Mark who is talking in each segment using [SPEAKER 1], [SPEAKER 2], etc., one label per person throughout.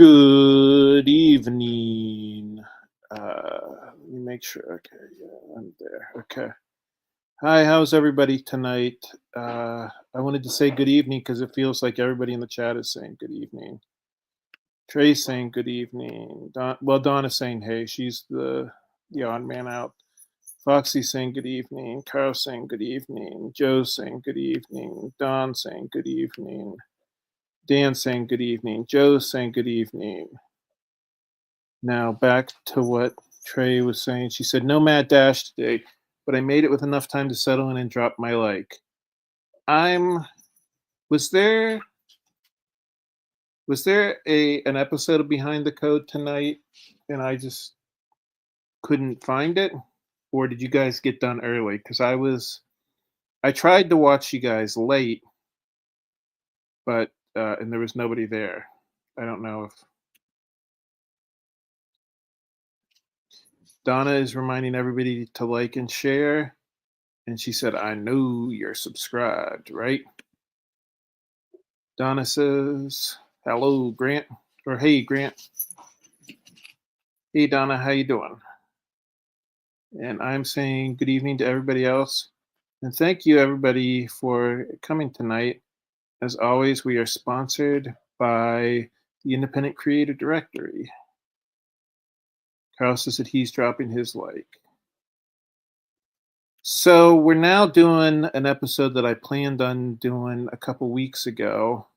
[SPEAKER 1] Good evening. Let me make sure. Okay, yeah, I'm there. Okay. Hi, how's everybody tonight? I wanted to say good evening because it feels like everybody in the chat is saying good evening. Trey's saying good evening. Donna's saying hey. She's the odd man out. Foxy's saying good evening. Carl's saying good evening. Joe's saying good evening. Don's saying good evening. Dan's saying good evening. Joe's saying good evening. Now back to what Trey was saying. She said, no mad dash today, but I made it with enough time to settle in and drop my like. I'm was there an episode of Behind the Code tonight and I just couldn't find it? Or did you guys get done early? Because I tried to watch you guys late, but and there was nobody there. I don't know if Donna is reminding everybody to like and share. And she said, I know you're subscribed, right? Donna says, hello, Grant. Or hey, Grant. Hey, Donna, how you doing? And I'm saying good evening to everybody else. And thank you, everybody, for coming tonight. As always, we are sponsored by the Independent Creator Directory. Carl says that he's dropping his like. So we're now doing an episode that I planned on doing a couple weeks ago,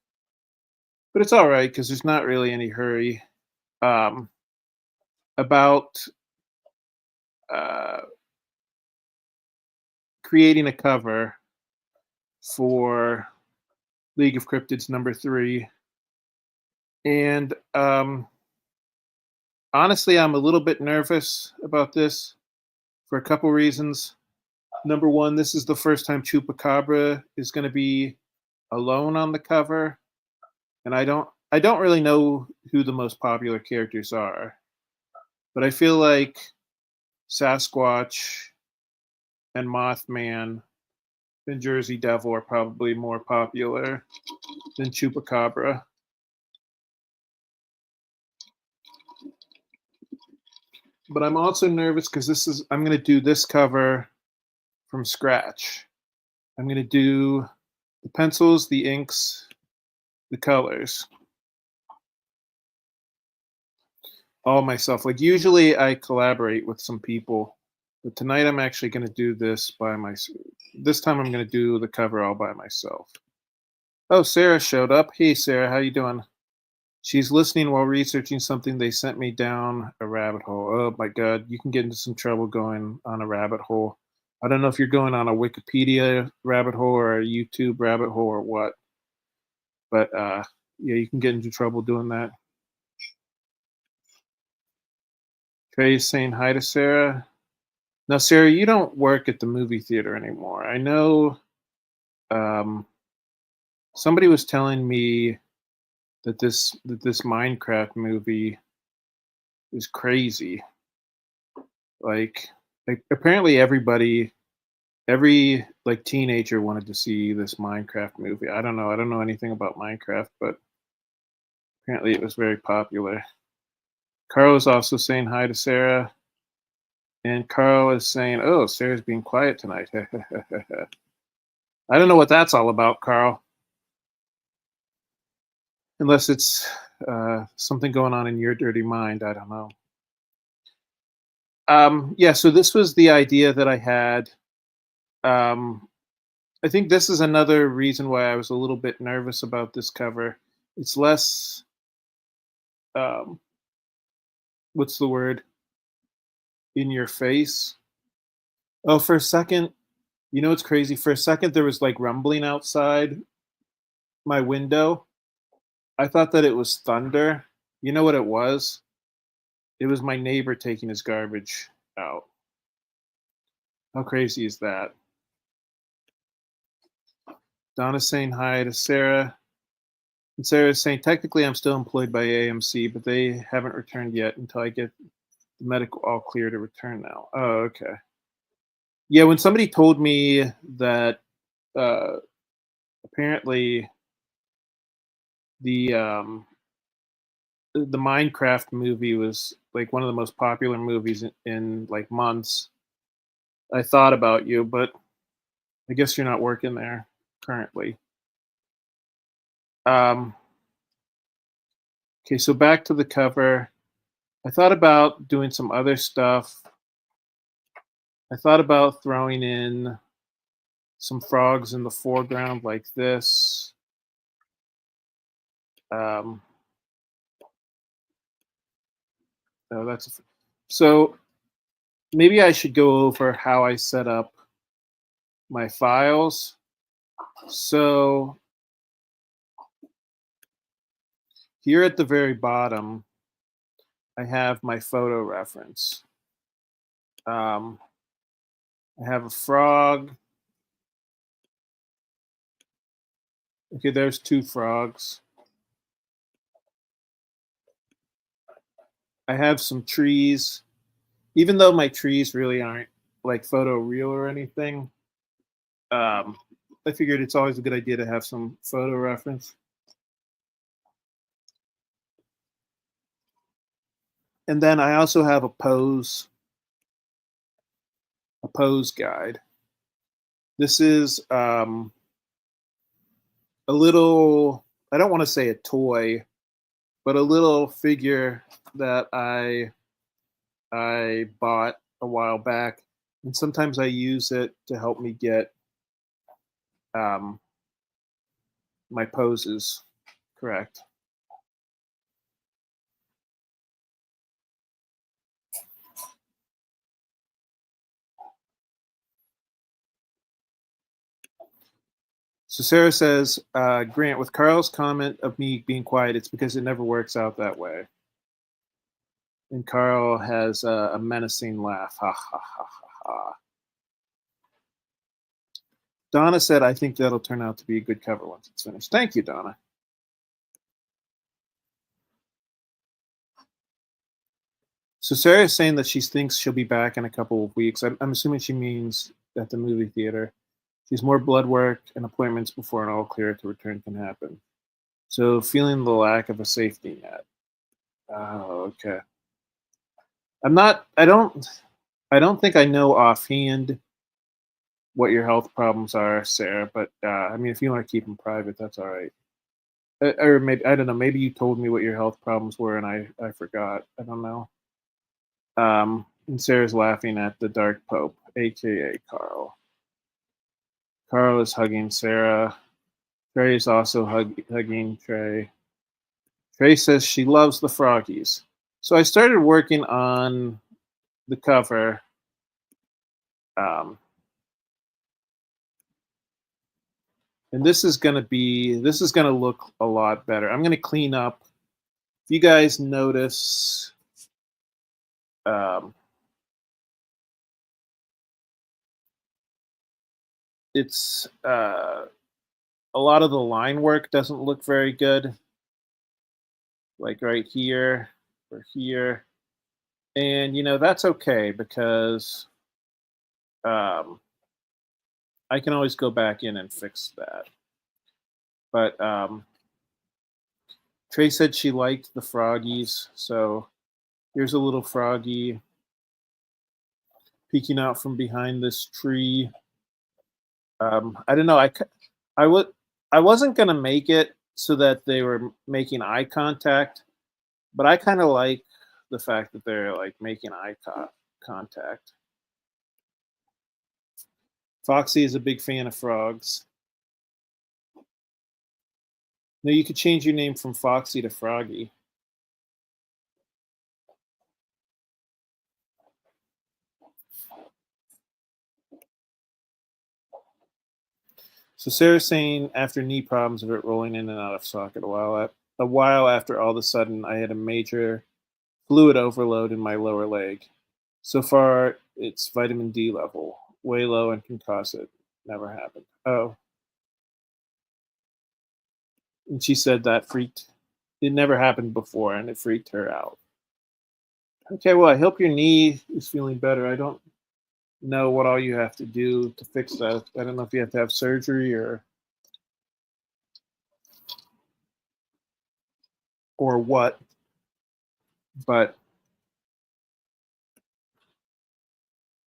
[SPEAKER 1] but it's all right because there's not really any hurry. About creating a cover for League of Cryptids #3, and honestly, I'm a little bit nervous about this for a couple reasons. Number one, this is the first time Chupacabra is going to be alone on the cover, and I don't really know who the most popular characters are, but I feel like Sasquatch and Mothman and Jersey Devil are probably more popular than Chupacabra. But I'm also nervous because I'm going to do this cover from scratch. I'm going to do the pencils, the inks, the colors, all myself. Like usually I collaborate with some people, but tonight I'm actually going to do this by myself. This time I'm going to do the cover all by myself. Oh, Sarah showed up. Hey, Sarah, how you doing? She's listening while researching something they sent me down a rabbit hole. Oh my God, you can get into some trouble going on a rabbit hole. I don't know if you're going on a Wikipedia rabbit hole or a YouTube rabbit hole or what, but yeah, you can get into trouble doing that. Trey's saying hi to Sarah. Now, Sarah, you don't work at the movie theater anymore. I know somebody was telling me that this Minecraft movie is crazy. Like apparently every like teenager wanted to see this Minecraft movie. I don't know anything about Minecraft, but apparently it was very popular. Carl is also saying hi to Sarah, and Carl is saying, oh, Sarah's being quiet tonight. I don't know what that's all about, Carl, unless it's something going on in your dirty mind. I don't know. Yeah, so this was the idea that I had. I think this is another reason why I was a little bit nervous about this cover. It's less, what's the word? In your face. Oh, for a second, you know what's crazy? For a second, there was like rumbling outside my window. I thought that it was thunder. You know what it was? It was my neighbor taking his garbage out. How crazy is that? Donna's saying hi to Sarah. And Sarah's saying, technically, I'm still employed by AMC, but they haven't returned yet until I get the medical all clear to return now. Oh, okay. Yeah, when somebody told me that apparently the the Minecraft movie was like one of the most popular movies in like months. I thought about you, but I guess you're not working there currently. Um, okay, so back to the cover. I thought about doing some other stuff. I thought about throwing in some frogs in the foreground like this. Um, no, so maybe I should go over how I set up my files. So here at the very bottom, I have my photo reference. Um, I have a frog. Okay, there's two frogs. I have some trees. Even though my trees really aren't like photo real or anything, um, I figured it's always a good idea to have some photo reference. And then I also have a pose guide. This is a little, I don't want to say a toy, but a little figure that I bought a while back, and sometimes I use it to help me get um, my poses correct. So Sarah says, Grant, with Carl's comment of me being quiet, it's because it never works out that way. And Carl has a menacing laugh. Ha ha ha ha ha. Donna said, I think that'll turn out to be a good cover once it's finished. Thank you, Donna. So Sarah's saying that she thinks she'll be back in a couple of weeks. I'm assuming she means at the movie theater. She's more blood work and appointments before an all clear to return can happen. So feeling the lack of a safety net. Oh, okay. I'm not. I don't. I don't think I know offhand what your health problems are, Sarah. But I mean, if you want to keep them private, that's all right. Or maybe I don't know. Maybe you told me what your health problems were, and I forgot. I don't know. And Sarah's laughing at the Dark Pope, aka Carl. Carl is hugging Sarah. Trey is also hugging Trey. Trey says she loves the froggies. So I started working on the cover. Um, and this is gonna look a lot better. I'm gonna clean up. If you guys notice, um, it's a lot of the line work doesn't look very good, like right here or here, and that's okay because um, I can always go back in and fix that. But Trey said she liked the froggies, so here's a little froggy peeking out from behind this tree. I don't know. I would. I wasn't gonna make it so that they were making eye contact, but I kind of like the fact that they're like making contact. Foxy is a big fan of frogs. No, you could change your name from Foxy to Froggy. So Sarah's saying after knee problems of it rolling in and out of socket a while after all of a sudden I had a major fluid overload in my lower leg. So far it's vitamin D level, way low and can cause it. Never happened. Oh. And she said that freaked it never happened before and it freaked her out. Okay, well I hope your knee is feeling better. I don't know what all you have to do to fix that. I don't know if you have to have surgery or what. but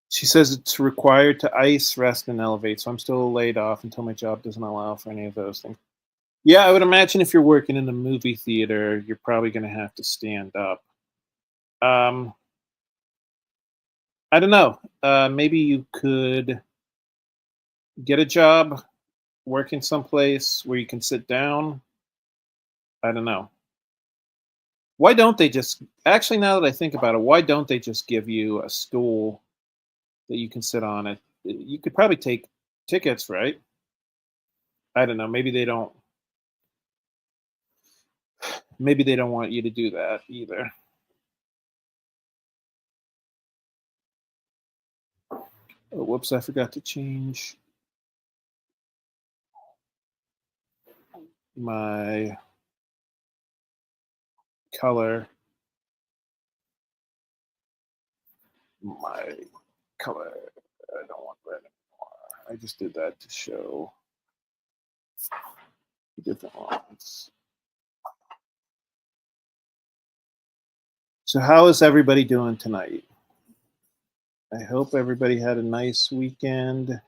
[SPEAKER 1] she says it's required to ice, rest, and elevate. So I'm still laid off until my job doesn't allow for any of those things. Yeah, I would imagine if you're working in the movie theater, you're probably going to have to stand up. Um, I don't know. Maybe you could get a job working someplace where you can sit down. I don't know. Why don't they just actually, now that I think about it, why don't they just give you a stool that you can sit on it? You could probably take tickets, right? I don't know. Maybe they don't want you to do that either. Oh, whoops, I forgot to change my color. My color. I don't want red anymore. I just did that to show the different ones. So, how is everybody doing tonight? I hope everybody had a nice weekend.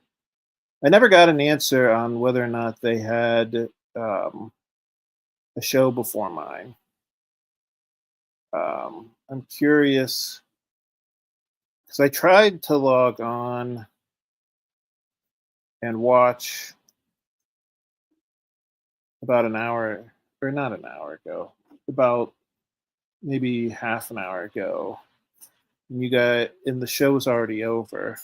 [SPEAKER 1] I never got an answer on whether or not they had a show before mine. I'm curious because I tried to log on and watch about an hour, or not an hour ago, about maybe half an hour ago. And and the show was already over.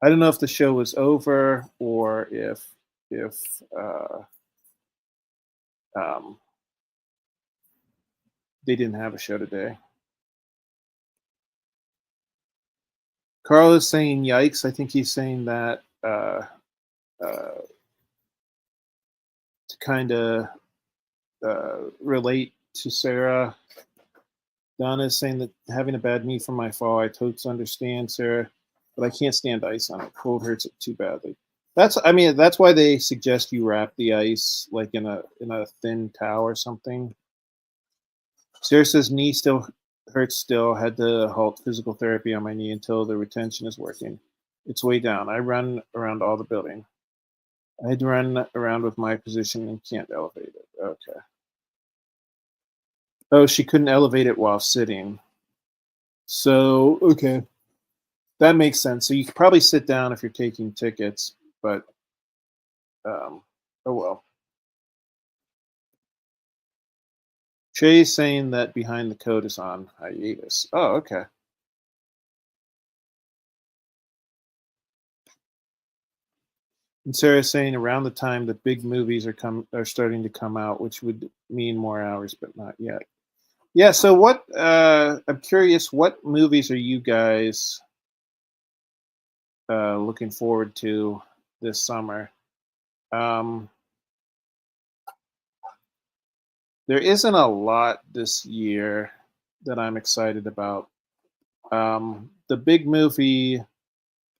[SPEAKER 1] I don't know if the show was over or if um, they didn't have a show today. Carl is saying yikes. I think he's saying that uh, to kind of relate to Sarah. Donna is saying that having a bad knee from my fall, I totally understand, Sarah, but I can't stand ice on it. Cold hurts it too badly. That's why they suggest you wrap the ice like in a thin towel or something. Sarah says knee still hurts still. Had to halt physical therapy on my knee until the retention is working. It's way down. I run around all the building. I had to run around with my position and can't elevate it. Okay. Oh, she couldn't elevate it while sitting. So, okay. That makes sense. So you could probably sit down if you're taking tickets, but um, oh well. Trey's saying that Behind the Code is on hiatus. Oh, okay. And Sarah's saying around the time the big movies are starting to come out, which would mean more hours, but not yet. Yeah. So what? I'm curious. What movies are you guys looking forward to this summer? Um, there isn't a lot this year that I'm excited about. The big movie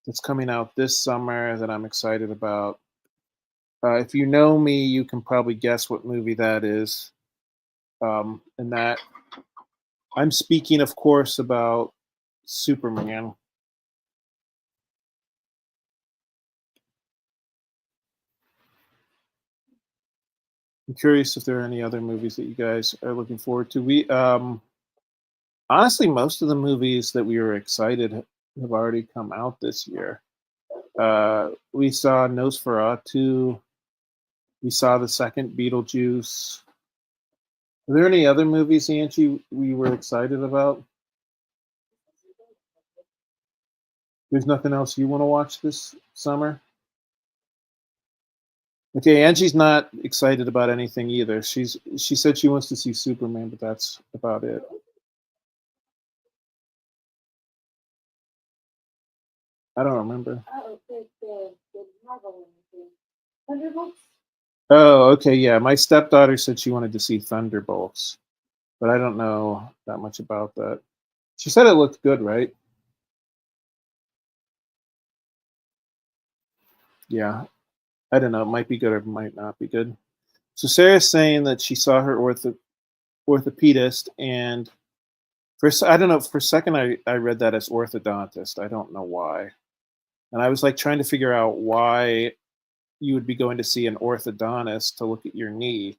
[SPEAKER 1] that's coming out this summer that I'm excited about. If you know me, you can probably guess what movie that is. And that I'm speaking, of course, about Superman. I'm curious if there are any other movies that you guys are looking forward to. We honestly, most of the movies that we were excited have already come out this year. We saw Nosferatu. We saw the second Beetlejuice. Are there any other movies, Angie, we were excited about? There's nothing else you want to watch this summer? Okay, Angie's not excited about anything either. She said she wants to see Superman, but that's about it. I don't remember. Oh, okay, yeah. My stepdaughter said she wanted to see Thunderbolts, but I don't know that much about that. She said it looked good, right? Yeah. I don't know. It might be good or it might not be good. So Sarah's saying that she saw her orthopedist and I don't know. For a second, I read that as orthodontist. I don't know why, and I was like trying to figure out why you would be going to see an orthodontist to look at your knee.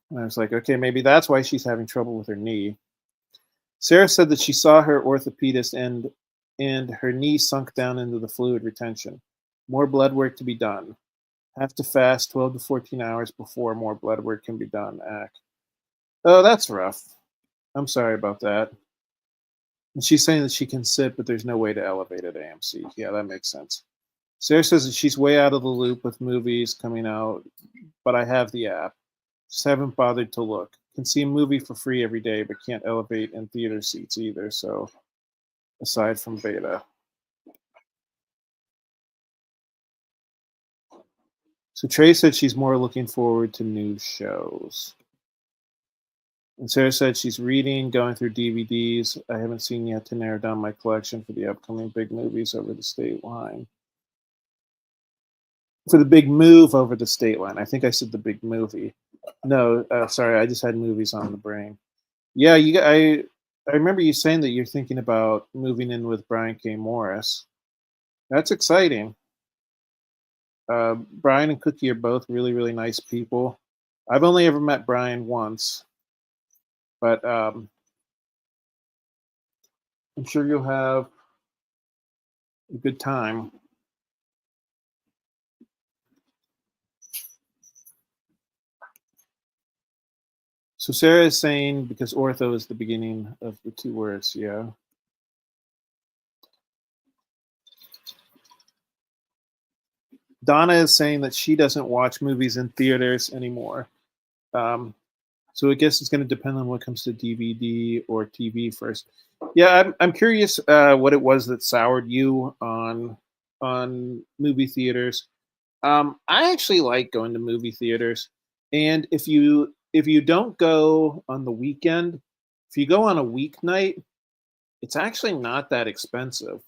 [SPEAKER 1] And I was like, okay, maybe that's why she's having trouble with her knee. Sarah said that she saw her orthopedist and her knee sunk down into the fluid retention. More blood work to be done. Have to fast 12 to 14 hours before more blood work can be done. Oh, that's rough. I'm sorry about that. And she's saying that she can sit, but there's no way to elevate at AMC. Yeah, that makes sense. Sarah says that she's way out of the loop with movies coming out, but I have the app. Just haven't bothered to look. Can see a movie for free every day, but can't elevate in theater seats either. So, aside from beta. So, Trey said she's more looking forward to new shows. And Sarah said she's reading, going through DVDs I haven't seen yet to narrow down my collection for the upcoming big movies over the state line. For the big move over the state line. I think I said the big movie. No, sorry, I just had movies on the brain. Yeah, I remember you saying that you're thinking about moving in with Brian K. Morris. That's exciting. Brian and Cookie are both really, really nice people. I've only ever met Brian once, but I'm sure you'll have a good time. So Sarah is saying because ortho is the beginning of the two words, yeah. Donna is saying that she doesn't watch movies in theaters anymore. Um, so I guess it's going to depend on what comes to DVD or TV first. Yeah, I'm curious what it was that soured you on movie theaters. I actually like going to movie theaters, and if you don't go on the weekend, if you go on a weeknight, it's actually not that expensive.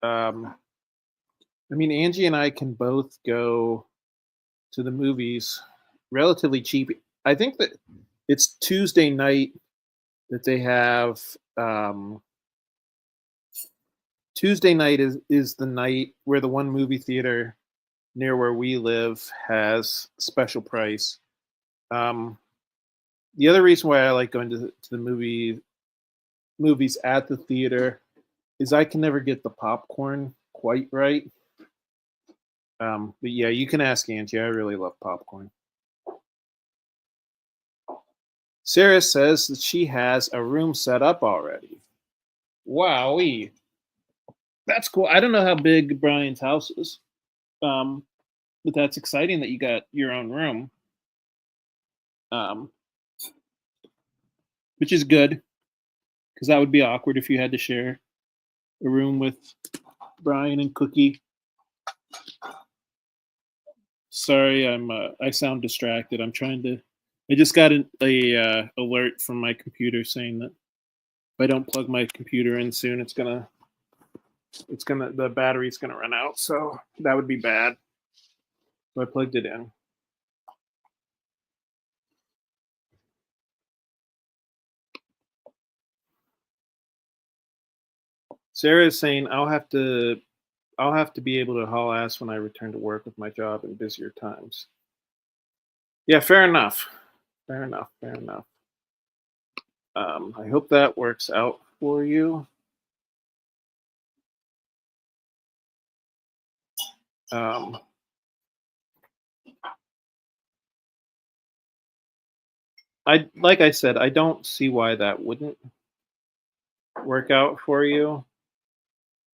[SPEAKER 1] Um, I mean, Angie and I can both go to the movies relatively cheap. I think that it's Tuesday night that they have. Um, Tuesday night is the night where the one movie theater near where we live has special price. Um, the other reason why I like going to the movies at the theater is I can never get the popcorn quite right. But yeah, you can ask Angie. I really love popcorn. Sarah says that she has a room set up already. Wowee. That's cool. I don't know how big Brian's house is. Um, but that's exciting that you got your own room. Um, which is good because that would be awkward if you had to share a room with Brian and Cookie. Sorry, I sound distracted. I'm trying to. I just got a alert from my computer saying that if I don't plug my computer in soon, the battery's gonna run out. So that would be bad. So I plugged it in. Sarah is saying I'll have to be able to haul ass when I return to work with my job in busier times. Yeah, fair enough. Fair enough. Fair enough. I hope that works out for you. Um, like I said, I don't see why that wouldn't work out for you.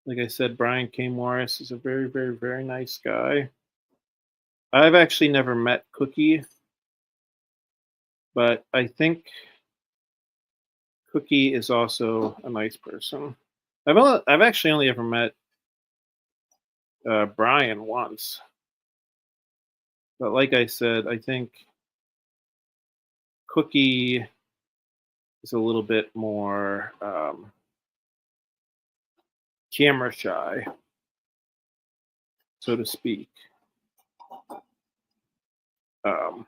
[SPEAKER 1] Like I said, Brian K. Morris is a very, very, very nice guy. I've actually never met Cookie, but I think Cookie is also a nice person. I've actually only ever met Brian once, but like I said, I think Cookie is a little bit more camera shy, so to speak. Um,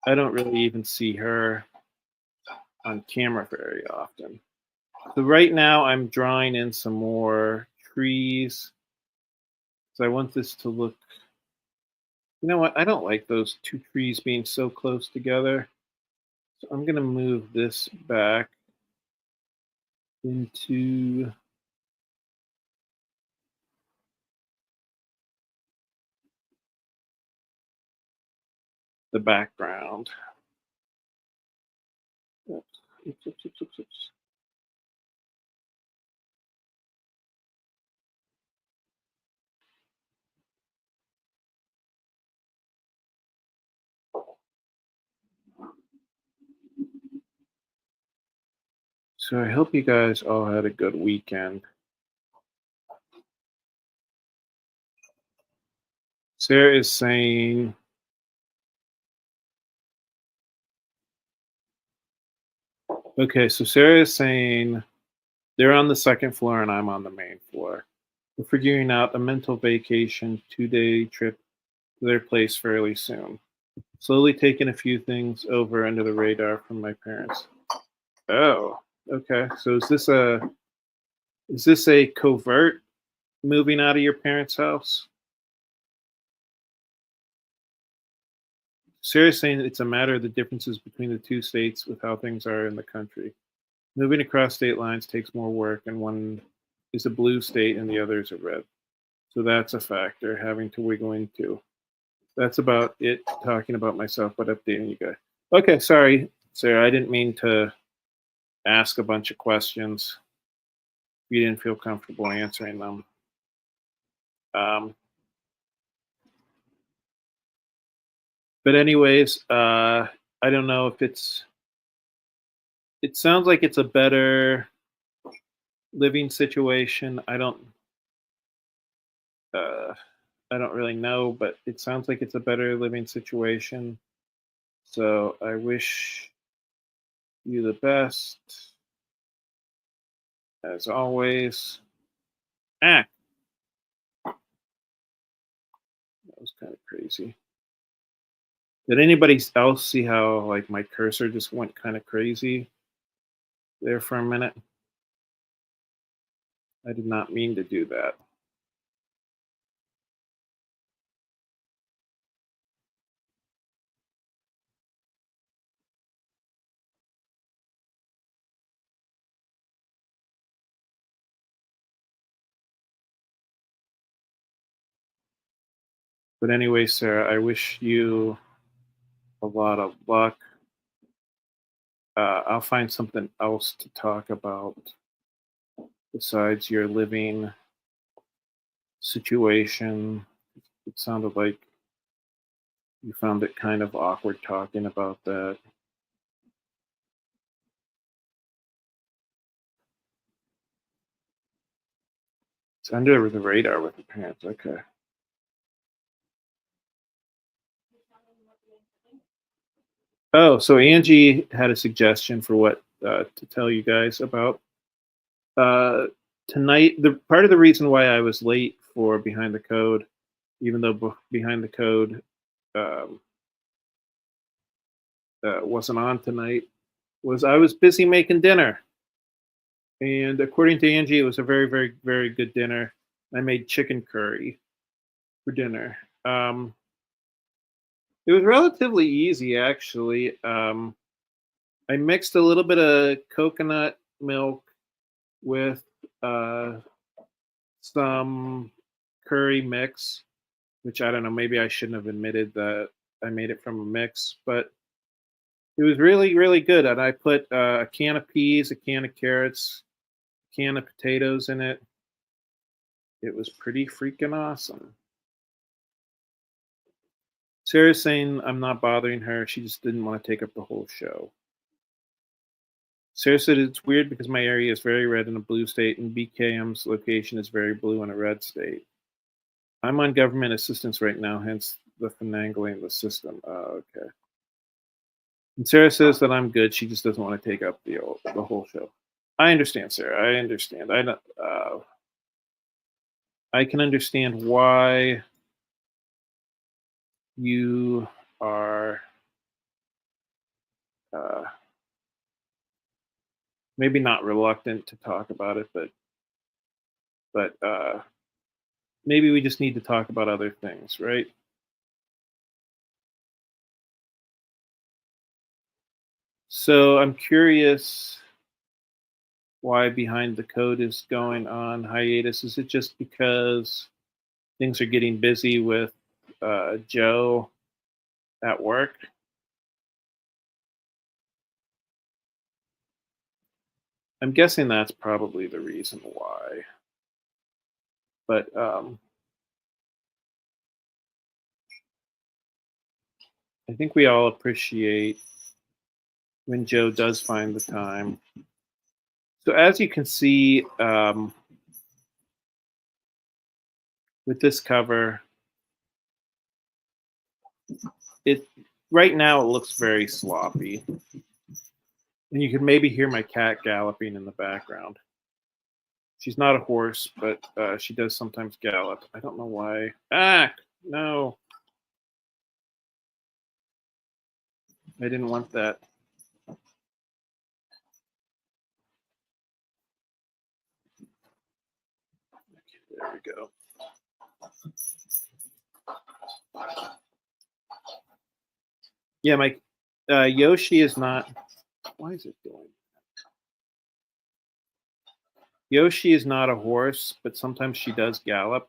[SPEAKER 1] I don't really even see her on camera very often. So right now I'm drawing in some more trees. So I want this to look, you know what? I don't like those two trees being so close together. So I'm going to move this back into the background. Oops, oops, oops, oops, oops, oops. So I hope you guys all had a good weekend. Sarah is saying, okay, so Sarah is saying they're on the second floor and I'm on the main floor. We're figuring out a mental vacation 2-day trip to their place fairly soon. Slowly taking a few things over under the radar from my parents. Oh, okay. So is this a covert moving out of your parents' house? Sarah's saying it's a matter of the differences between the two states with how things are in the country. Moving across state lines takes more work, and one is a blue state and the other is a red. So that's a factor having to wiggle into. That's about it talking about myself, but updating you guys. Okay, sorry, Sarah. I didn't mean to ask a bunch of questions. You didn't feel comfortable answering them. Um, but anyways, I don't know if it sounds like it's a better living situation. Uh, I don't really know, but it sounds like it's a better living situation. So I wish you the best as always. Ah, that was kind of crazy. Did anybody else see how like my cursor just went kind of crazy there for a minute? I did not mean to do that. But anyway, Sarah, I wish you a lot of luck. I'll find something else to talk about besides your living situation. It sounded like you found it kind of awkward talking about that. It's under the radar with the parents. Okay. Oh, so Angie had a suggestion for what to tell you guys about uh, tonight. The part of the reason why I was late for Behind the Code, even though Behind the Code um, wasn't on tonight, was I was busy making dinner. And according to Angie, it was a very, very, very good dinner. I made chicken curry for dinner. It was relatively easy, actually. I mixed a little bit of coconut milk with uh, some curry mix, which I don't know. Maybe I shouldn't have admitted that I made it from a mix, but it was really, really good. And I put a can of peas, a can of carrots, a can of potatoes in it. It was pretty freaking awesome. Sarah's saying I'm not bothering her. She just didn't want to take up the whole show. Sarah said it's weird because my area is very red in a blue state, and BKM's location is very blue in a red state. I'm on government assistance right now, hence the finagling the system. Oh, okay. And Sarah says that I'm good. She just doesn't want to take up the whole show. I understand, Sarah. I understand. I can understand why you are uh, maybe not reluctant to talk about it, but maybe we just need to talk about other things, right? So I'm curious why Behind the Code is going on hiatus. Is it just because things are getting busy with Joe at work? I'm guessing that's probably the reason why. But I think we all appreciate when Joe does find the time. So as you can see with this cover, it right now it looks very sloppy, and you can maybe hear my cat galloping in the background. She's not a horse, but she does sometimes gallop. I don't know why. Ah, no, I didn't want that. There we go. Yeah, my Yoshi is not. Why is it doing? Yoshi is not a horse, but sometimes she does gallop.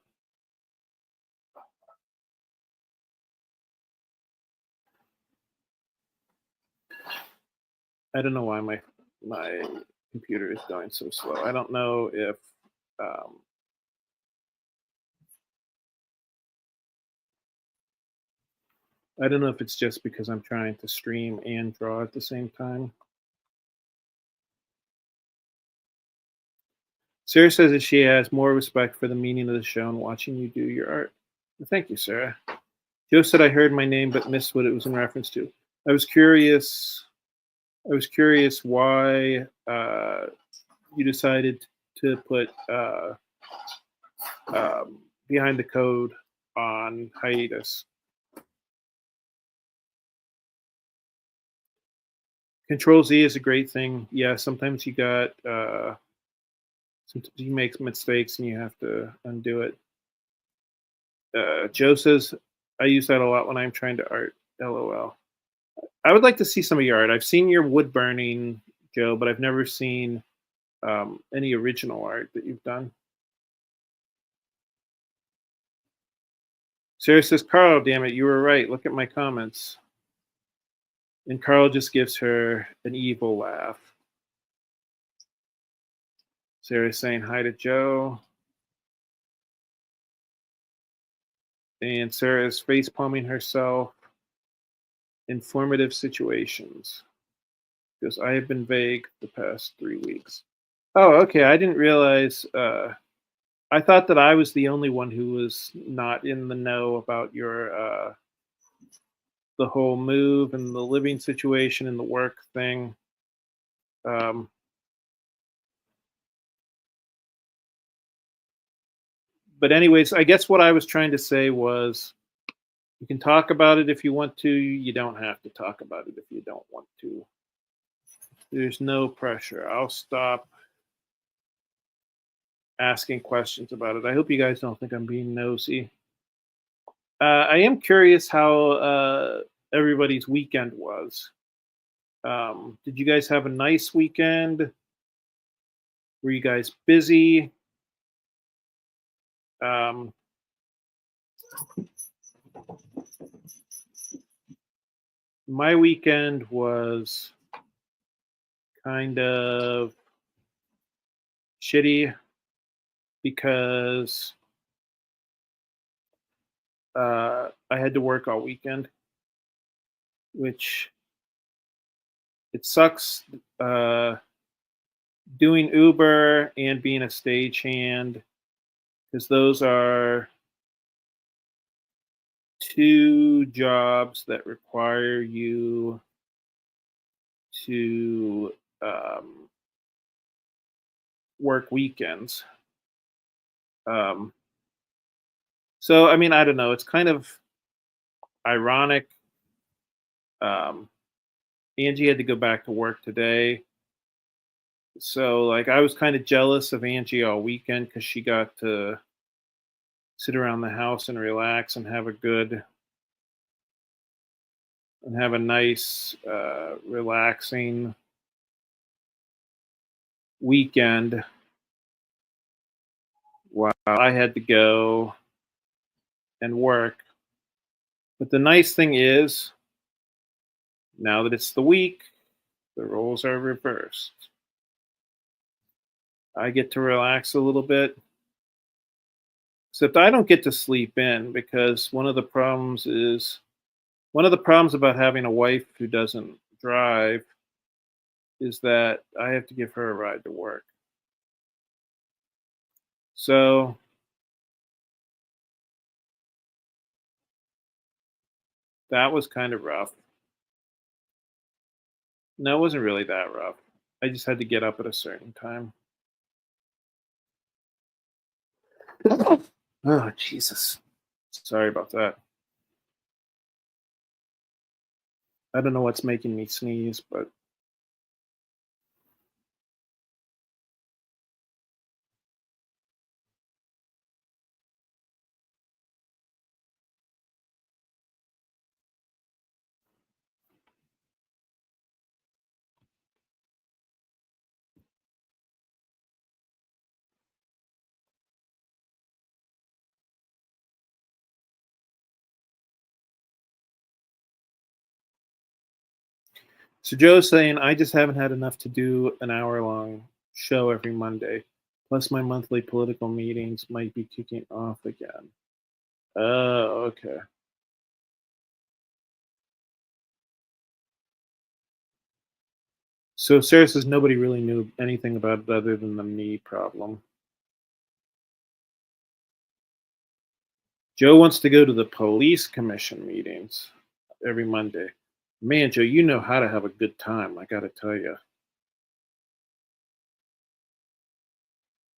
[SPEAKER 1] I don't know why my computer is going so slow. I don't know if um, I don't know if it's just because I'm trying to stream and draw at the same time. Sarah says that she has more respect for the meaning of the show and watching you do your art. Well, thank you, Sarah. Joe said I heard my name but missed what it was in reference to. I was curious. I was curious why you decided to put Behind the Code on hiatus. Control Z is a great thing. Yeah, sometimes sometimes you make mistakes and you have to undo it. Joe says I use that a lot when I'm trying to art. LOL. I would like to see some of your art. I've seen your wood burning, Joe, but I've never seen any original art that you've done. Sarah says, Carl, damn it, you were right. Look at my comments. And Carl just gives her an evil laugh. Sarah's saying hi to Joe. And Sarah is face palming herself. Informative situations. Because I have been vague the past 3 weeks. Oh, okay. I didn't realize. I thought that I was the only one who was not in the know about your the whole move and the living situation and the work thing. Um, but anyways, I guess what I was trying to say was you can talk about it if you want to. You don't have to talk about it if you don't want to. There's no pressure. I'll stop asking questions about it. I hope you guys don't think I'm being nosy. I am curious how everybody's weekend was. Did you guys have a nice weekend? Were you guys busy? Um, my weekend was kind of shitty because I had to work all weekend, which it sucks doing Uber and being a stagehand because those are two jobs that require you to work weekends. Um, so, I mean, I don't know. It's kind of ironic. Um, Angie had to go back to work today, So, like, I was kind of jealous of Angie all weekend because she got to sit around the house and relax and have a nice, relaxing weekend while I had to go and work. But the nice thing is, now that it's the week, the roles are reversed. I get to relax a little bit, except I don't get to sleep in because one of the problems about having a wife who doesn't drive is that I have to give her a ride to work. So that was kind of rough. No, it wasn't really that rough. I just had to get up at a certain time. Oh, Jesus. Sorry about that. I don't know what's making me sneeze, but so Joe's saying I just haven't had enough to do an hour-long show every Monday. Plus, my monthly political meetings might be kicking off again. Oh, okay. So Sarah says nobody really knew anything about it other than the knee problem. Joe wants to go to the police commission meetings every Monday. Man, Joe, you know how to have a good time, I got to tell you.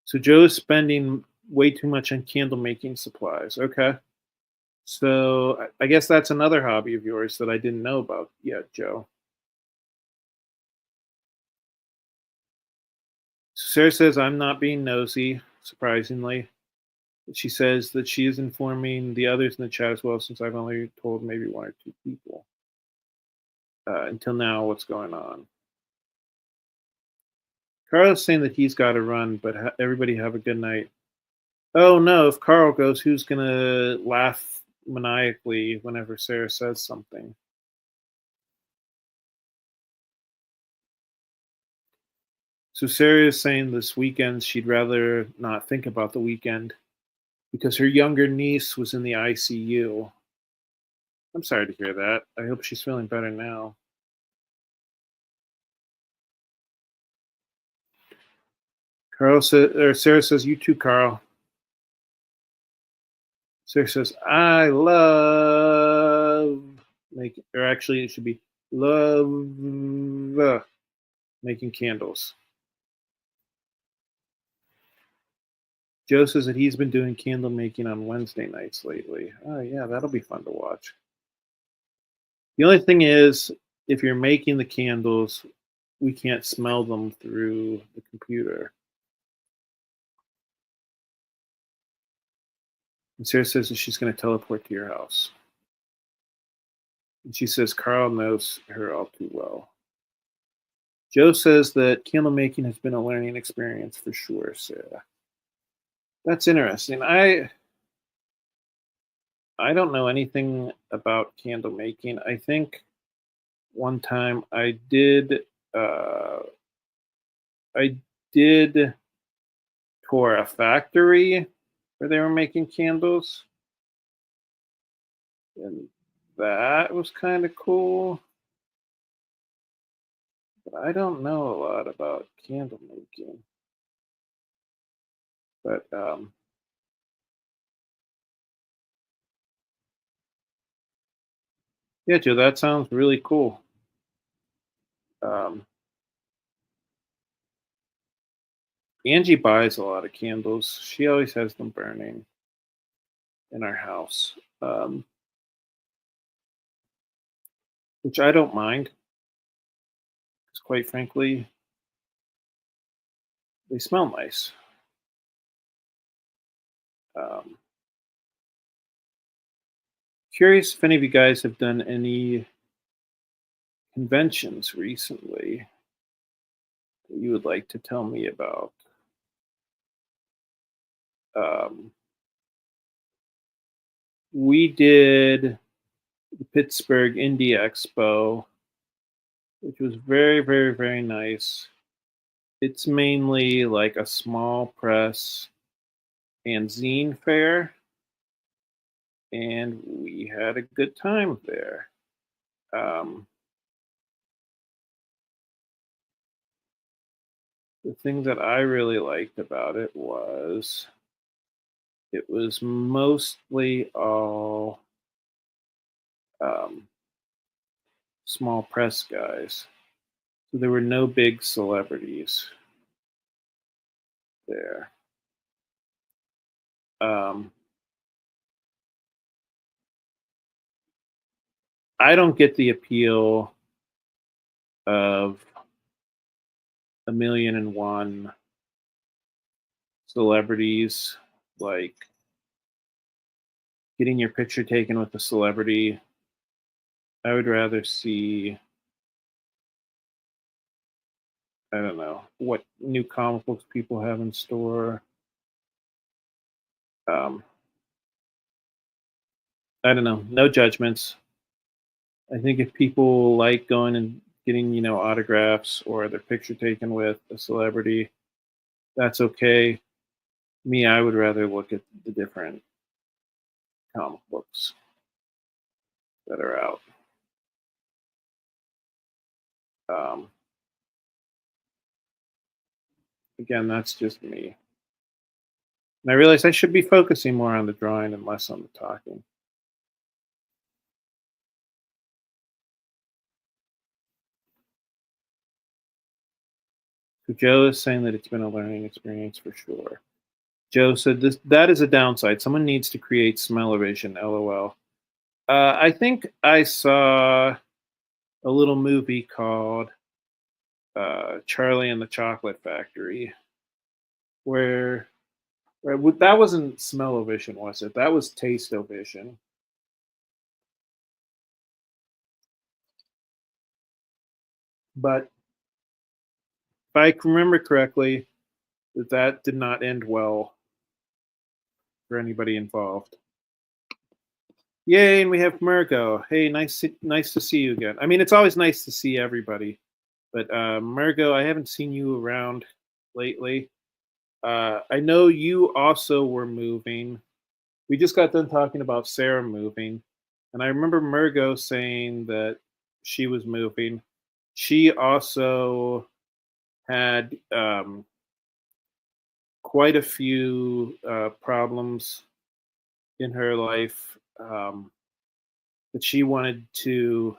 [SPEAKER 1] So Joe's spending way too much on candle making supplies. Okay. So I guess that's another hobby of yours that I didn't know about yet, Joe. Sarah says I'm not being nosy, surprisingly. She says that she is informing the others in the chat as well, since I've only told maybe one or two people until now what's going on. Carl's saying that he's got to run, but everybody have a good night. Oh no, if Carl goes, who's going to laugh maniacally whenever Sarah says something? So Sarah is saying this weekend she'd rather not think about the weekend because her younger niece was in the ICU. I'm sorry to hear that. I hope she's feeling better now. Sarah says, "You too, Carl." Sarah says, "I love making," or actually, it should be love making candles. Joe says that he's been doing candle making on Wednesday nights lately. Oh yeah, that'll be fun to watch. The only thing is, if you're making the candles, we can't smell them through the computer. And Sarah says that she's going to teleport to your house. And she says Carl knows her all too well. Joe says that candle making has been a learning experience for sure, Sarah. That's interesting. I don't know anything about candle making. I think one time uh I did tour a factory where they were making candles, and that was kind of cool. But I don't know a lot about candle making. But yeah, Joe, that sounds really cool. Um, Angie buys a lot of candles. She always has them burning in our house, which I don't mind. Because quite frankly, they smell nice. Um, Curious if any of you guys have done any conventions recently that you would like to tell me about. Um, we did the Pittsburgh Indie Expo, which was very, very, very nice. It's mainly like a small press and zine fair, and we had a good time there. Um, the thing that I really liked about it was mostly all um, small press guys. So there were no big celebrities there. Um, I don't get the appeal of a million and one celebrities, like getting your picture taken with a celebrity. I would rather see, I don't know, what new comic books people have in store. Um, I don't know, no judgments. I think if people like going and getting, autographs or their picture taken with a celebrity, that's okay. Me, I would rather look at the different comic books that are out. Um, Again, that's just me. And I realize I should be focusing more on the drawing and less on the talking. So Joe is saying that it's been a learning experience for sure. Joe said that is a downside. Someone needs to create smell-o-vision. LOL. I think I saw a little movie called Charlie and the Chocolate Factory, where that wasn't smell-o-vision, was it? That was taste-o-vision. But if I can remember correctly, that did not end well for anybody involved. Yay, and we have Murgo. Hey, nice to see you again. I mean, it's always nice to see everybody, but Murgo, I haven't seen you around lately. I know you also were moving. We just got done talking about Sarah moving, and I remember Murgo saying that she was moving. She also had quite a few problems in her life that she wanted to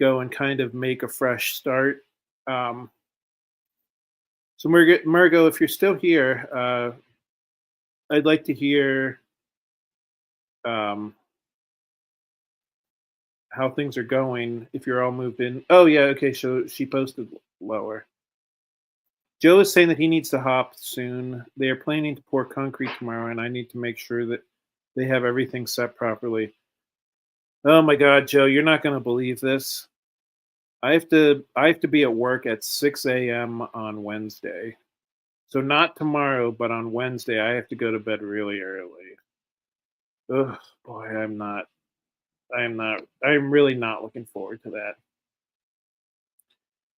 [SPEAKER 1] go and kind of make a fresh start. Um, so, Margo, if you're still here, I'd like to hear um, how things are going if you're all moved in. Oh, yeah, okay, so she posted lower. Joe is saying that he needs to hop soon. They are planning to pour concrete tomorrow, and I need to make sure that they have everything set properly. Oh my God, Joe, you're not going to believe this. I have to be at work at 6 a.m. on Wednesday. So not tomorrow, but on Wednesday, I have to go to bed really early. Ugh, boy, I'm really not looking forward to that.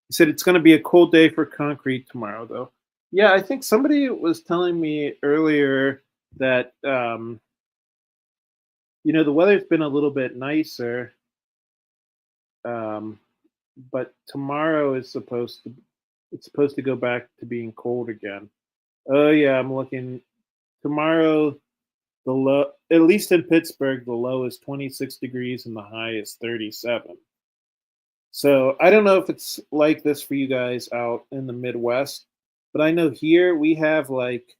[SPEAKER 1] He said it's going to be a cold day for concrete tomorrow, though. Yeah, I think somebody was telling me earlier that the weather's been a little bit nicer, um, but tomorrow is supposed to go back to being cold again. Oh yeah, I'm looking tomorrow. The low, at least in Pittsburgh, the low is 26 degrees and the high is 37. So I don't know if it's like this for you guys out in the Midwest, but I know here we have like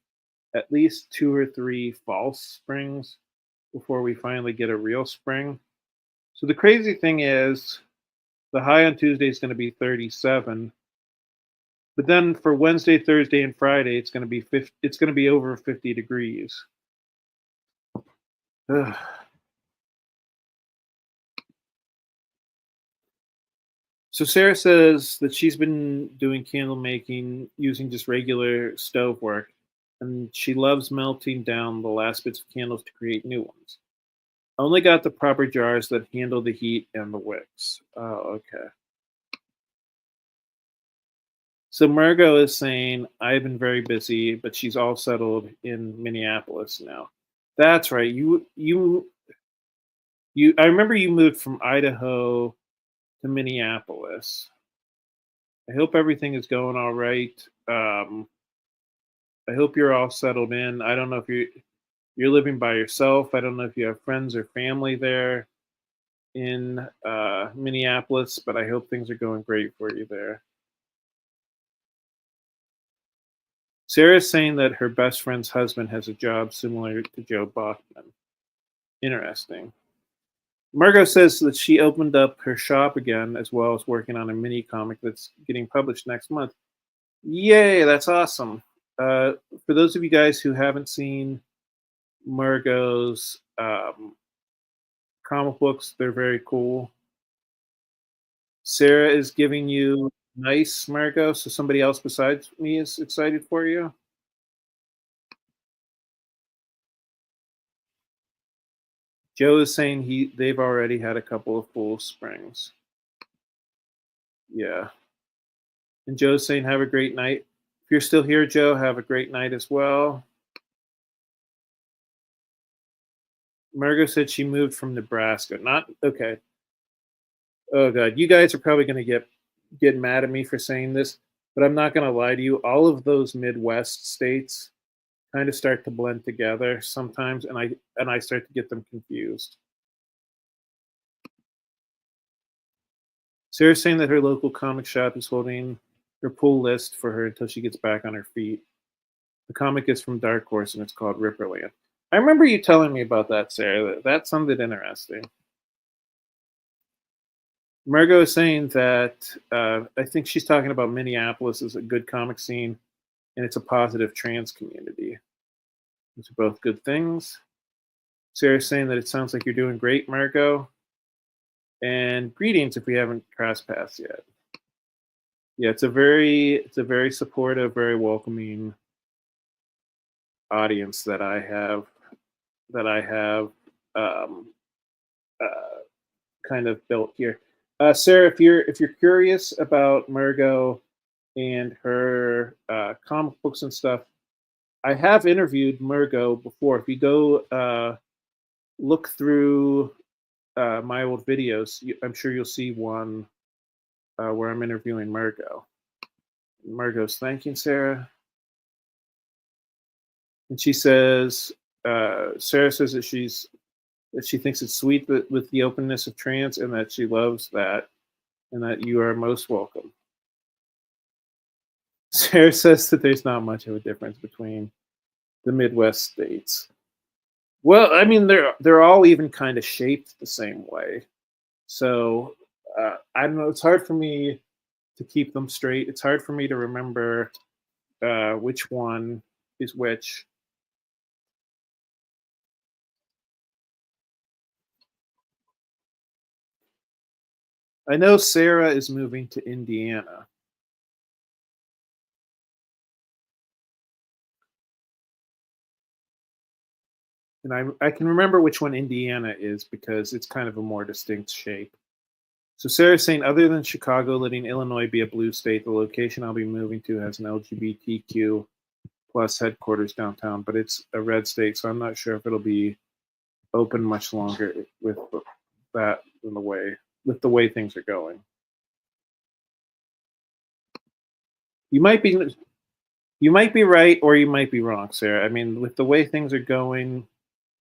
[SPEAKER 1] at least two or three false springs before we finally get a real spring. So the crazy thing is the high on Tuesday is going to be 37, But then for Wednesday, Thursday, and Friday, it's going to be over 50 degrees. Ugh. So Sarah says that she's been doing candle making using just regular stove work, and she loves melting down the last bits of candles to create new ones. Only got the proper jars that handle the heat and the wicks. Oh, okay. So Margot is saying, I've been very busy, but she's all settled in Minneapolis now. That's right. You I remember you moved from Idaho to Minneapolis. I hope everything is going all right. I hope you're all settled in. I don't know if you're living by yourself. I don't know if you have friends or family there in Minneapolis, but I hope things are going great for you there. Sarah's saying that her best friend's husband has a job similar to Joe Bachman. Interesting. Margot says that she opened up her shop again, as well as working on a mini comic that's getting published next month. Yay, that's awesome. For those of you guys who haven't seen Margot's comic books, they're very cool. Sarah is giving you nice, Margot, so somebody else besides me is excited for you. Joe is saying they've already had a couple of full springs. Yeah. And Joe's saying have a great night. If you're still here, Joe, have a great night as well. Margot said she moved from Nebraska. Not okay. Oh god, you guys are probably going to get mad at me for saying this, but I'm not going to lie to you. All of those Midwest states kind of start to blend together sometimes, and I start to get them confused. Sarah's saying that her local comic shop is holding her pull list for her until she gets back on her feet. The comic is from Dark Horse and it's called Ripperland. I remember you telling me about that, Sarah. That sounded interesting. Margot is saying that I think she's talking about Minneapolis as a good comic scene and it's a positive trans community. Those are both good things. Sarah's saying that it sounds like you're doing great, Margot. And greetings if we haven't cross-paths yet. Yeah, it's a very supportive, very welcoming audience that I have um, uh, kind of built here. Sarah, if you're curious about Margot and her comic books and stuff, I have interviewed Margot before. If you go look through my old videos, I'm sure you'll see one where I'm interviewing Margot. Margot's thanking Sarah, and she says, Sarah says that she thinks it's sweet that with the openness of trans, and that she loves that, and that you are most welcome. Sarah says that there's not much of a difference between the Midwest states. Well, I mean, they're all even kind of shaped the same way. So I don't know. It's hard for me to keep them straight. It's hard for me to remember which one is which. I know Sarah is moving to Indiana. And I can remember which one Indiana is because it's kind of a more distinct shape. So Sarah's saying, other than Chicago, letting Illinois be a blue state, the location I'll be moving to has an LGBTQ plus headquarters downtown, but it's a red state, so I'm not sure if it'll be open much longer with that in the way with the way things are going. You might be you might be right or you might be wrong, Sarah. I mean, with the way things are going,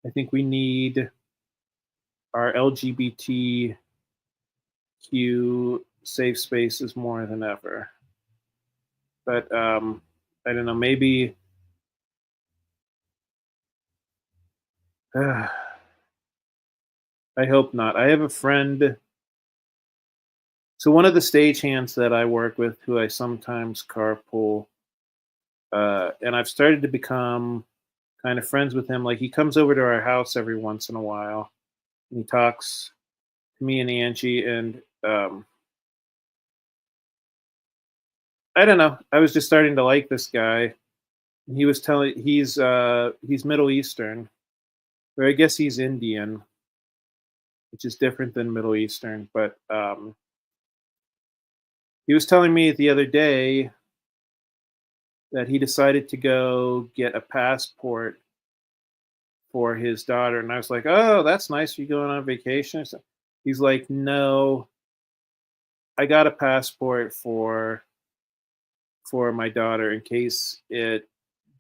[SPEAKER 1] I think we need our LGBTQ safe spaces more than ever. But I don't know, maybe I hope not. I have a friend So one of the stagehands that I work with, who I sometimes carpool, and I've started to become kind of friends with him. Like he comes over to our house every once in a while, and he talks to me and Angie, and I don't know. I was just starting to like this guy. He was telling he's Middle Eastern, or I guess he's Indian, which is different than Middle Eastern. But he was telling me the other day that he decided to go get a passport for his daughter, and I was like, "Oh, that's nice. Are you going on vacation?" He's like, "No, I got a passport for my daughter in case it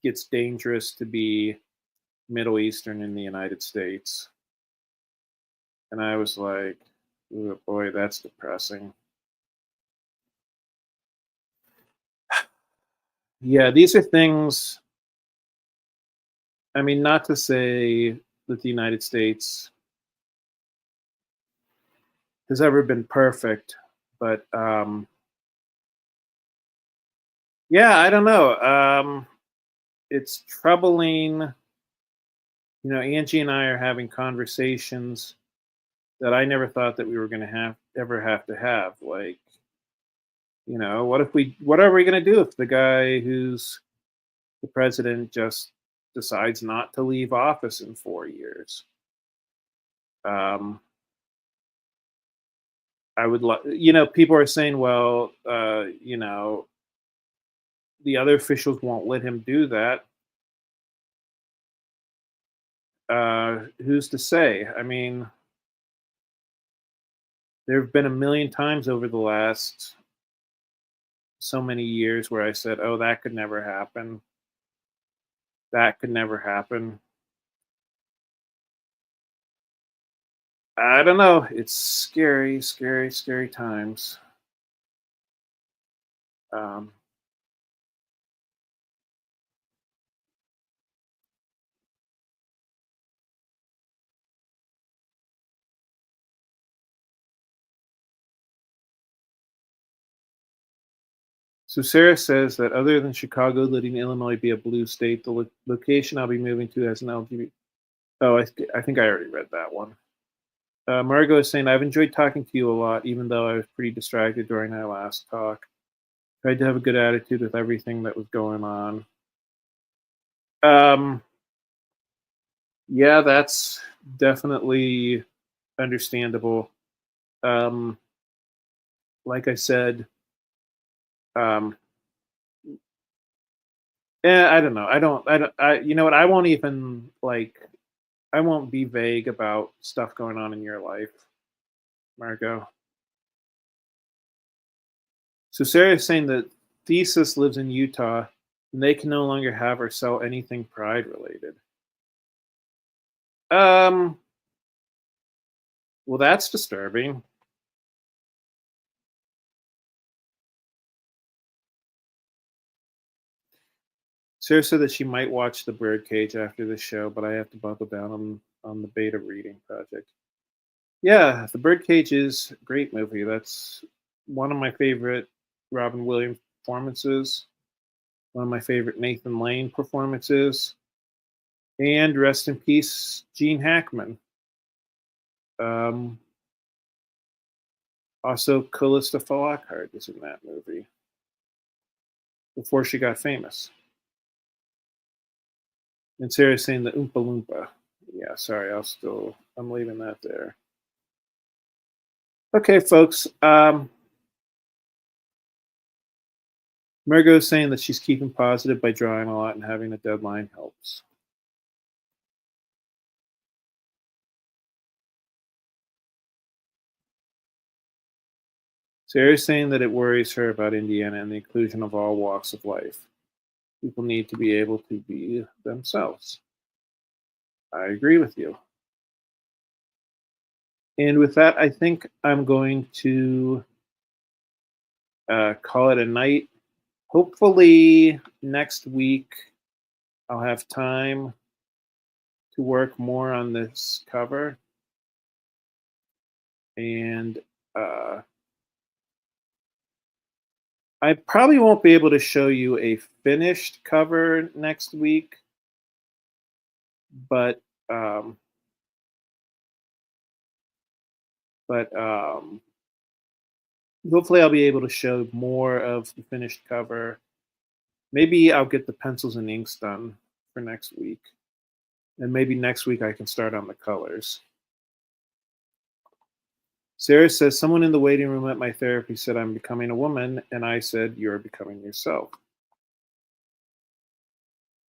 [SPEAKER 1] gets dangerous to be Middle Eastern in the United States." And I was like, "Oh boy, that's depressing." Yeah, these are things. I mean, not to say that the United States has ever been perfect, but yeah, I don't know. It's troubling. Angie and I are having conversations that I never thought that we were going to have to have. Like, what are we going to do if the guy who's the president just decides not to leave office in 4 years? Um, people are saying, well, the other officials won't let him do that. Who's to say? I mean, there have been a million times over the last so many years where I said, "Oh, that could never happen. That could never happen." I don't know. It's scary, scary, scary times. Um, so Sarah says that other than Chicago, letting Illinois be a blue state, the location I'll be moving to has an LGBT. Oh, I think I already read that one. Margot is saying, I've enjoyed talking to you a lot, even though I was pretty distracted during our last talk. Tried to have a good attitude with everything that was going on. Um, yeah, that's definitely understandable. Um, like I said, um, I don't know. I don't. You know what? I won't even I won't be vague about stuff going on in your life, Margot. So Sarah is saying that Thesis lives in Utah, and they can no longer have or sell anything Pride related. Um, well, that's disturbing. Sarah said that she might watch The Birdcage after the show, but I have to buckle down on the beta reading project. Yeah, The Birdcage is a great movie. That's one of my favorite Robin Williams performances. One of my favorite Nathan Lane performances. And rest in peace, Gene Hackman. Um, Also, Callista Flockhart is in that movie before she got famous. And Sarah's saying the Oompa Loompa. Yeah, sorry, I'm leaving that there. Okay, folks. Margot's saying that she's keeping positive by drawing a lot and having a deadline helps. Sarah's saying that it worries her about Indiana and the inclusion of all walks of life. People need to be able to be themselves. I agree with you. And with that, I think I'm going to call it a night. Hopefully, next week, I'll have time to work more on this cover. And I probably won't be able to show you a finished cover next week, but um, but hopefully I'll be able to show more of the finished cover. Maybe I'll get the pencils and inks done for next week, and maybe next week I can start on the colors. Sarah says, someone in the waiting room at my therapy said I'm becoming a woman, and I said, you're becoming yourself.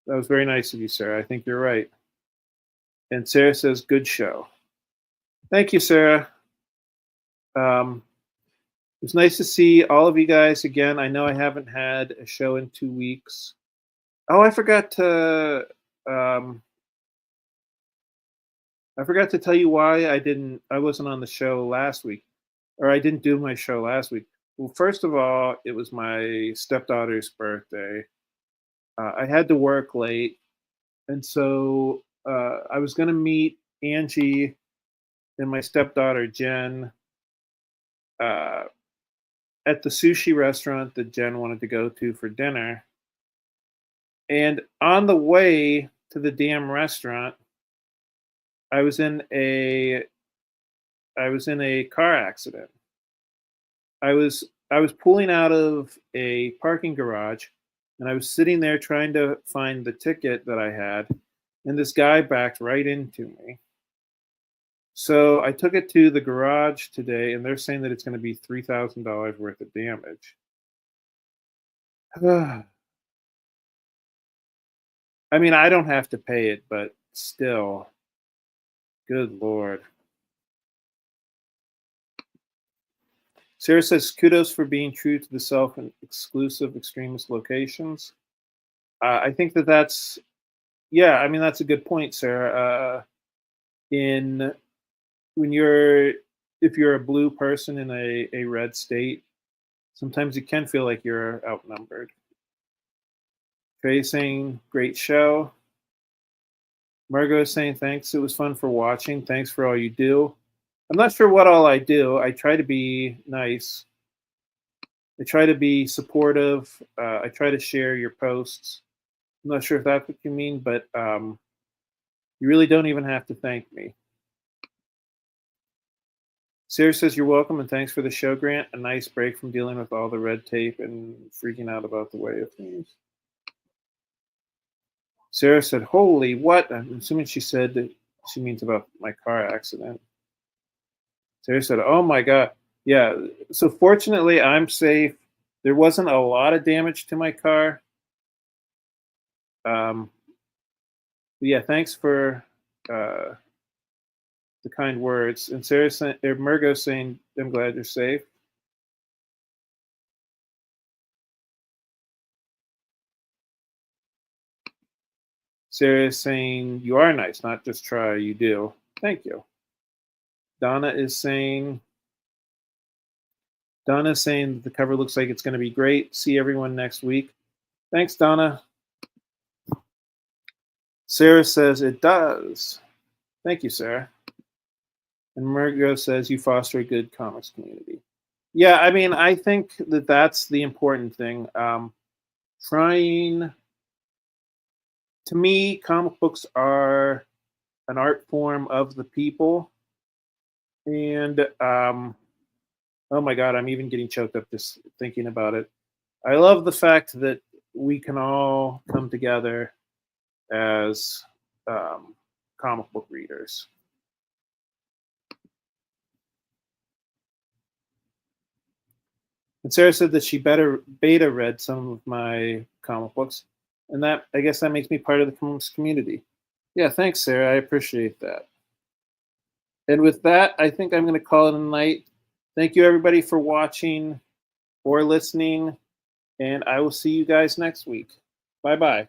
[SPEAKER 1] That was very nice of you, Sarah. I think you're right. And Sarah says, good show. Thank you, Sarah. Um, it was nice to see all of you guys again. I know I haven't had a show in 2 weeks. Oh, um, I forgot to tell you why I wasn't on the show last week, or I didn't do my show last week. Well, first of all, it was my stepdaughter's birthday. I had to work late, and so I was going to meet Angie and my stepdaughter Jen uh, at the sushi restaurant that Jen wanted to go to for dinner. And on the way to the damn restaurant, I was in a I was in a car accident. I was pulling out of a parking garage, and I was sitting there trying to find the ticket that I had, and this guy backed right into me. So I took it to the garage today, and they're saying that it's going to be $3,000 worth of damage. I mean, I don't have to pay it, but still, good lord. Sarah says, kudos for being true to the self and exclusive extremist locations. I think yeah, I mean, that's a good point, Sarah. In when you're If you're a blue person in a red state, sometimes it can feel like you're outnumbered. Trey saying, great show. Margot is saying, thanks. It was fun for watching. Thanks for all you do. I'm not sure what all I do. I try to be nice. I try to be supportive. I try to share your posts. I'm not sure if that's what you mean, but you really don't even have to thank me. Sarah says, you're welcome and thanks for the show, Grant. A nice break from dealing with all the red tape and freaking out about the way of things. Sarah said, holy what? I'm assuming she said that she means about my car accident. Sarah said, oh my God. Yeah. So fortunately, I'm safe. There wasn't a lot of damage to my car. Yeah, thanks for the kind words. And Margot saying, I'm glad you're safe. Sarah is saying, you are nice, not just try, you do. Thank you. Donna is saying that the cover looks like it's going to be great. See everyone next week. Thanks, Donna. Sarah says it does. Thank you, Sarah. And Margot says you foster a good comics community. Yeah, I mean, I think that that's the important thing. Trying To me, comic books are an art form of the people, and oh my God, I'm even getting choked up just thinking about it. I love the fact that we can all come together as comic book readers. And Sarah said that she beta read some of my comic books, and that I guess that makes me part of the comics community. Yeah, thanks, Sarah. I appreciate that. And with that, I think I'm going to call it a night. Thank you, everybody, for watching or listening, and I will see you guys next week. Bye bye.